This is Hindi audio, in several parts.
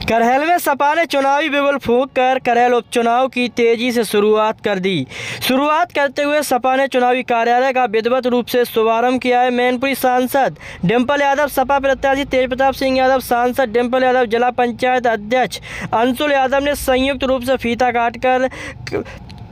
करहल में सपा ने चुनावी बिगुल फूंककर करहल उपचुनाव की तेजी से शुरुआत कर दी। शुरुआत करते हुए सपा ने चुनावी कार्यालय का विधिवत रूप से शुभारंभ किया है। मैनपुरी सांसद डिम्पल यादव, सपा प्रत्याशी तेज प्रताप सिंह यादव, सांसद डिम्पल यादव, जिला पंचायत अध्यक्ष अंशुल यादव ने संयुक्त रूप से फीता काटकर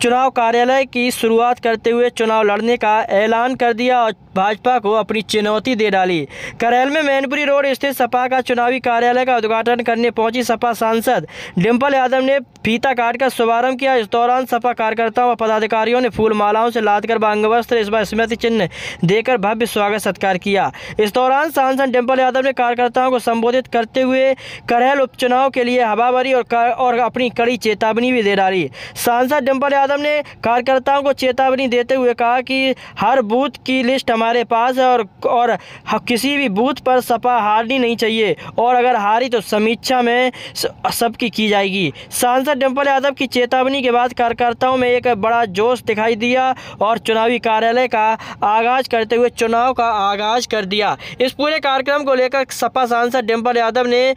चुनाव कार्यालय की शुरुआत करते हुए चुनाव लड़ने का ऐलान कर दिया और भाजपा को अपनी चुनौती दे डाली। करहल में मैनपुरी रोड स्थित सपा का चुनावी कार्यालय का उद्घाटन करने पहुंची सपा सांसद डिम्पल यादव ने फीता काटकर शुभारंभ किया। इस दौरान सपा कार्यकर्ताओं व पदाधिकारियों ने फूल मालाओं से लादकर अंगवस्त्र स्मृति चिन्ह देकर भव्य स्वागत सत्कार किया। इस दौरान सांसद डिम्पल यादव ने कार्यकर्ताओं को संबोधित करते हुए करहल उपचुनाव के लिए हवा भरी और अपनी कड़ी चेतावनी भी दे डाली। सांसद डिम्पल यादव ने कार्यकर्ताओं को चेतावनी देते हुए कहा कि हर बूथ की लिस्ट हमारे पास है और किसी भी बूथ पर सपा हारनी नहीं चाहिए और अगर हारी तो समीक्षा में सबकी की जाएगी। सांसद डिम्पल यादव की चेतावनी के बाद कार्यकर्ताओं में एक बड़ा जोश दिखाई दिया और चुनावी कार्यालय का आगाज करते हुए चुनाव का आगाज कर दिया। इस पूरे कार्यक्रम को लेकर सपा सांसद डिम्पल यादव ने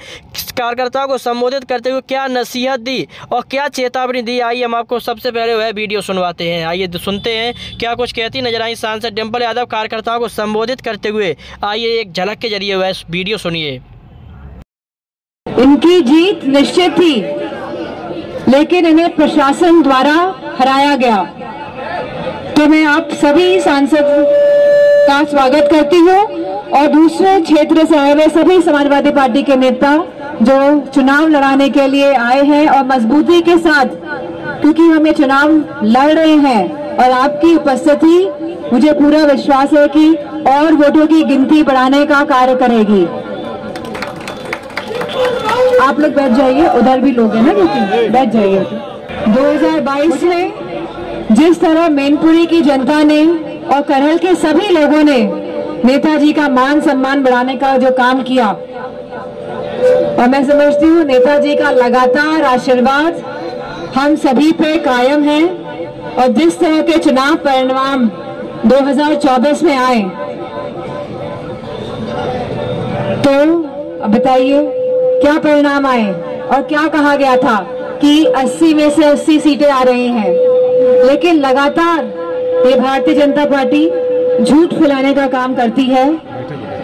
कार्यकर्ताओं को संबोधित करते हुए क्या नसीहत दी और क्या चेतावनी दी, आइए हम आपको सबसे पहले वह वीडियो सुनवाते हैं। आइए सुनते हैं क्या कुछ कहती नजर आई सांसद डिम्पल यादव कार्यकर्ताओं को संबोधित करते हुए। आइए एक झलक के जरिए वह वीडियो सुनिए। इनकी जीत निश्चित थी, लेकिन इन्हें प्रशासन द्वारा हराया गया। तो मैं आप सभी सांसद का स्वागत करती हूँ और दूसरे क्षेत्र से आए हुए सभी समाजवादी पार्टी के नेता जो चुनाव लड़ाने के लिए आए हैं और मजबूती के साथ, क्योंकि हम ये चुनाव लड़ रहे हैं और आपकी उपस्थिति मुझे पूरा विश्वास है कि और वोटों की गिनती बढ़ाने का कार्य करेगी। आप लोग बैठ जाइए, उधर भी लोग हैं ना, क्योंकि बैठ जाइए। 2022 में जिस तरह मैनपुरी की जनता ने और करहल के सभी लोगों ने नेताजी का मान सम्मान बढ़ाने का जो काम किया, और मैं समझती हूँ नेताजी का लगातार आशीर्वाद हम सभी पे कायम है। और जिस तरह के चुनाव परिणाम 2024 में आए, तो अब बताइए क्या परिणाम आए और क्या कहा गया था कि 80 में से 80 सीटें आ रही हैं, लेकिन लगातार ये भारतीय जनता पार्टी झूठ फैलाने का काम करती है।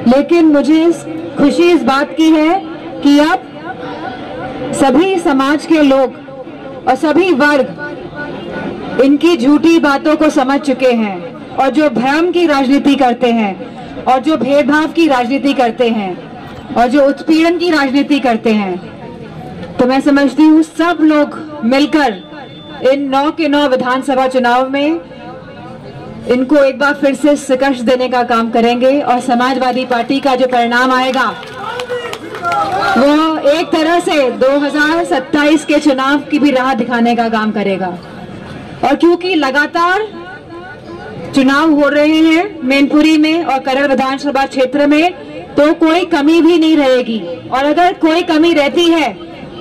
लेकिन मुझे खुशी इस बात की है कि अब सभी समाज के लोग और सभी वर्ग इनकी झूठी बातों को समझ चुके हैं और जो भ्रम की राजनीति करते हैं और जो भेदभाव की राजनीति करते हैं और जो उत्पीड़न की राजनीति करते हैं, तो मैं समझती हूँ सब लोग मिलकर इन 9 के 9 विधानसभा चुनाव में इनको एक बार फिर से शिकस्त देने का काम करेंगे और समाजवादी पार्टी का जो परिणाम आएगा वो एक तरह से 2027 के चुनाव की भी राह दिखाने का काम करेगा। और क्योंकि लगातार चुनाव हो रहे हैं मैनपुरी में और करहल विधानसभा क्षेत्र में, तो कोई कमी भी नहीं रहेगी और अगर कोई कमी रहती है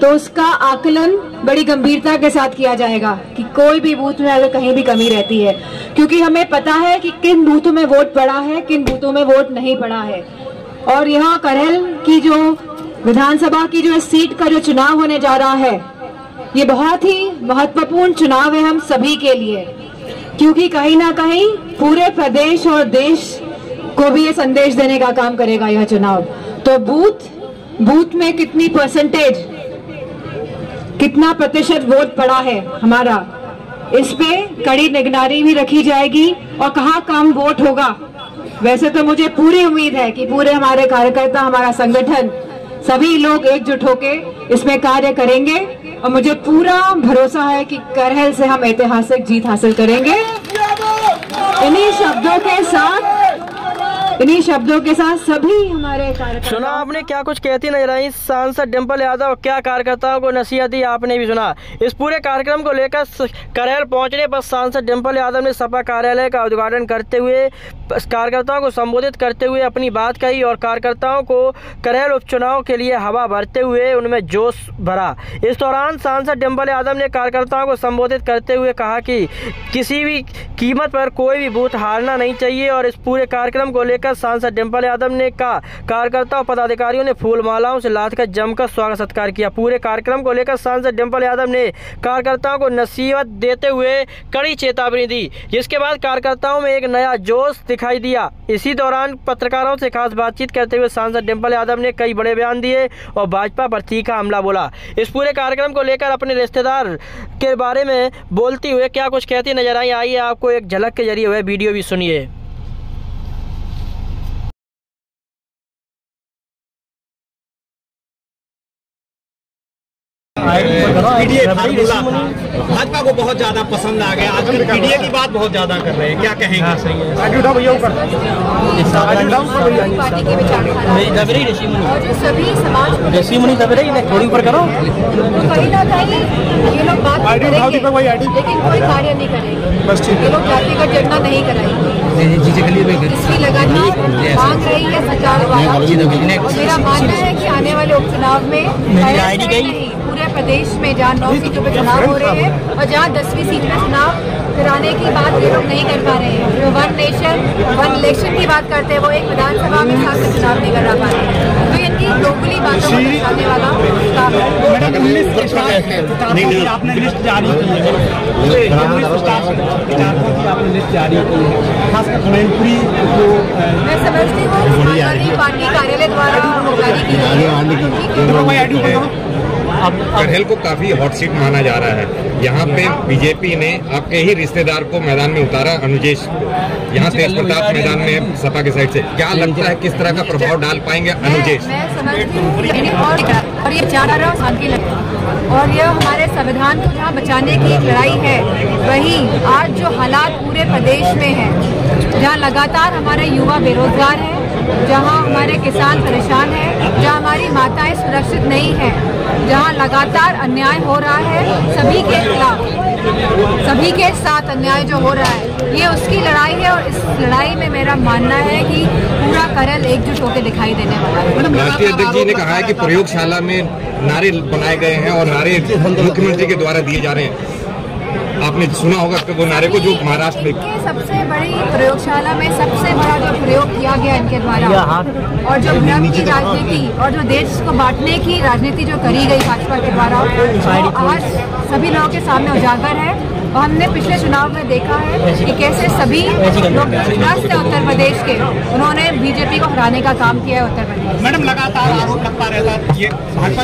तो उसका आकलन बड़ी गंभीरता के साथ किया जाएगा कि कोई भी बूथ में अगर कहीं भी कमी रहती है, क्योंकि हमें पता है कि किन बूथों में वोट पड़ा है, किन बूथों में वोट नहीं पड़ा है। और यहाँ करहल की जो विधानसभा की जो सीट का जो चुनाव होने जा रहा है, ये बहुत ही महत्वपूर्ण चुनाव है हम सभी के लिए, क्योंकि कहीं ना कहीं पूरे प्रदेश और देश को भी ये संदेश देने का काम करेगा यह चुनाव। तो बूथ में कितनी परसेंटेज, कितना प्रतिशत वोट पड़ा है हमारा, इस पे कड़ी निगरानी भी रखी जाएगी और कहाँ कम वोट होगा। वैसे तो मुझे पूरी उम्मीद है कि पूरे हमारे कार्यकर्ता, हमारा संगठन, सभी लोग एकजुट होके इसमें कार्य करेंगे और मुझे पूरा भरोसा है कि करहल से हम ऐतिहासिक जीत हासिल करेंगे। इन्हीं शब्दों के साथ सभी हमारे कार्यकर्ता। सुना आपने क्या कुछ कहती नजर आई सांसद डिम्पल यादव, क्या कार्यकर्ताओं को नसीहत दी, आपने भी सुना। इस पूरे कार्यक्रम को लेकर करहल पहुंचने पर सांसद डिम्पल यादव ने सपा कार्यालय का उद्घाटन करते हुए कार्यकर्ताओं को संबोधित करते हुए अपनी बात कही और कार्यकर्ताओं को करहल उपचुनाव के लिए हवा भरते हुए उनमें जोश भरा। इस दौरान सांसद डिम्पल यादव ने कार्यकर्ताओं को संबोधित करते हुए कहा कि किसी भी कीमत पर कोई भी बूथ हारना नहीं चाहिए और इस पूरे कार्यक्रम को लेकर लेकर सांसद डिम्पल यादव ने का कार्यकर्ताओं पदाधिकारियों ने फूल मालाओं से लादकर जमकर स्वागत सत्कार किया। पूरे कार्यक्रम को लेकर सांसद डिम्पल यादव ने कार्यकर्ताओं को नसीहत देते हुए कड़ी चेतावनी दी, जिसके बाद कार्यकर्ताओं में एक नया जोश दिखाई दिया। इसी दौरान पत्रकारों से खास बातचीत करते हुए सांसद डिम्पल यादव ने कई बड़े बयान दिए और भाजपा पर तीखा हमला बोला। इस पूरे कार्यक्रम को लेकर अपने रिश्तेदार के बारे में बोलती हुए क्या कुछ कहती नजर आई, आइए आपको एक झलक के जरिए वह वीडियो भी सुनिए। पीडीए फार्मूला भाजपा को बहुत ज्यादा पसंद आ गया। आजकल पीडीए की बात बहुत ज्यादा कर रहे हैं, क्या कहेंगे? पार्टी के विचारधारा और जो सभी समाज को थोड़ी ऊपर करो, कहीं ना कहीं ये लोग बात करेंगे लेकिन कोई कार्य नहीं करेंगे। ये लोग जातिगत जनगणना नहीं कराएंगे, इसकी लगातार मांग रही है सरकार द्वारा। मेरा मानना है कि आने वाले उपचुनाव में पूरे प्रदेश में जहाँ 9 सीटों पे चुनाव हो रहे हैं और जहाँ 10वीं सीट पे चुनाव कराने की बात ये लोग नहीं कर पा रहे हैं। जो 1 नेशन 1 इलेक्शन की बात करते हैं वो एक विधानसभा में साथ चुनाव नहीं करा पा रहे हैं। तो इनकी लोकली बातों को दर्शाने वाला काम है। आपने लिस्ट जारी की है, आपने लिस्ट जारी की है, खासकर मैनपुरी को मैं समझती हूँ समाजवादी पार्टी कार्यालय द्वारा जारी की गई है। कड़हेल को काफी हॉट सीट माना जा रहा है। यहाँ पे बीजेपी ने आपके ही रिश्तेदार को मैदान में उतारा, अनुजेश। यहाँ तेज प्रताप मैदान में सपा के साइड से, क्या लगता है किस तरह का प्रभाव डाल पाएंगे अनुजेश? मैं समझती हूँ और ये 4 साल की और यह हमारे संविधान को जहाँ बचाने की लड़ाई है, वही आज जो हालात पूरे प्रदेश में है, जहाँ लगातार हमारे युवा बेरोजगार हैं, जहाँ हमारे किसान परेशान हैं, जहाँ हमारी माताएं सुरक्षित नहीं हैं, जहाँ लगातार अन्याय हो रहा है सभी के खिलाफ, सभी के साथ अन्याय जो हो रहा है, ये उसकी लड़ाई है। और इस लड़ाई में मेरा मानना है कि पूरा करल एकजुट होकर दिखाई देने वाला है। राष्ट्रीय अध्यक्ष जी ने कहा है कि प्रयोगशाला में नारे बनाए गए हैं और नारे मुख्यमंत्री के द्वारा दिए जा रहे हैं। आपने सुना होगा कि वो नारे को जो महाराष्ट्र में सबसे बड़ी प्रयोगशाला में सबसे बड़ा जो प्रयोग किया गया इनके द्वारा और जो भ्रम की राजनीति और जो देश को बांटने की राजनीति जो करी गई भाजपा के द्वारा, वो आज सभी लोगों के सामने उजागर है। और हमने पिछले चुनाव में देखा है कि कैसे सभी लोग त्रस्त उत्तर प्रदेश के, उन्होंने बीजेपी को हराने का काम किया है उत्तर प्रदेश। मैडम, लगातार आरोप लगता रहता है, ये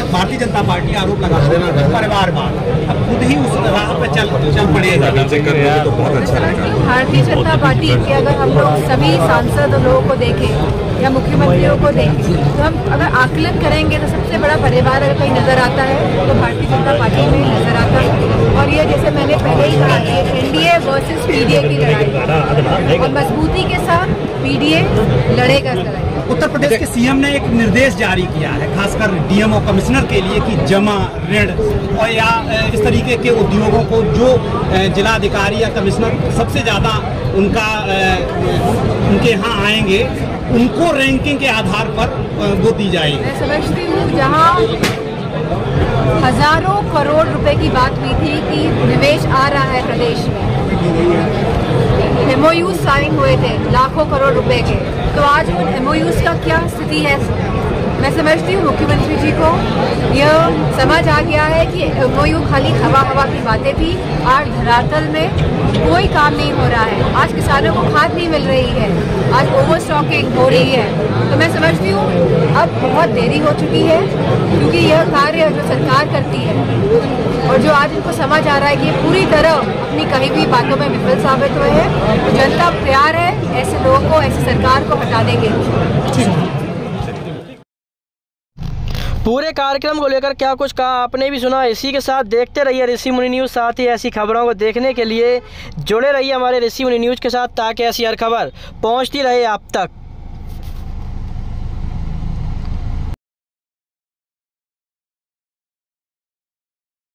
भारतीय जनता पार्टी आरोप लगा परिवारवाद, अब खुद ही उस राह पे चल पड़ेगा तो बहुत अच्छा लगेगा। भारतीय जनता पार्टी के अगर हम लोग सभी सांसद लोगों को देखें या मुख्यमंत्रियों को देखें, तो हम अगर आकलन करेंगे तो सबसे बड़ा परिवार अगर कहीं नजर आता है तो भारतीय जनता पार्टी में नजर आता है। और ये जैसे मैंने पहले ही कहा कि एनडीए वर्सेस पीडीए की लड़ाई और मजबूती के साथ पीडीए लड़ेगा लड़ाई। उत्तर प्रदेश के सीएम ने एक निर्देश जारी किया है, खासकर डीएमओ कमिश्नर के लिए, कि जमा ऋण और या इस तरीके के उद्योगों को जो जिलाधिकारी या कमिश्नर सबसे ज्यादा उनके यहाँ आएंगे, उनको रैंकिंग के आधार पर वो दी जाएगी। मैं समझती हूँ जहाँ हजारों करोड़ रुपए की बात हुई थी कि निवेश आ रहा है प्रदेश में, MOU साइन हुए थे लाखों करोड़ रुपए के, तो आज उन MOUs का क्या स्थिति है? मैं समझती हूँ मुख्यमंत्री जी को यह समझ आ गया है कि MOU खाली हवा की बातें थी, आज धरातल में कोई काम नहीं हो रहा है। आज किसानों को खाद नहीं मिल रही है, आज ओवर स्टॉकिंग हो रही है। तो मैं समझती हूँ अब बहुत देरी हो चुकी है, क्योंकि यह कार्य जो सरकार करती है और जो आज इनको समझ आ रहा है कि पूरी तरह अपनी कही हुई बातों में विफल साबित हुए हैं, तो जनता तैयार है ऐसे लोगों को, ऐसी सरकार को हटाने के लिए। पूरे कार्यक्रम को लेकर क्या कुछ कहा आपने भी सुना। इसी के साथ देखते रहिए ऋषि मुनि न्यूज़। साथ ही ऐसी खबरों को देखने के लिए जुड़े रहिए हमारे ऋषि मुनि न्यूज़ के साथ, ताकि ऐसी हर खबर पहुंचती रहे आप तक।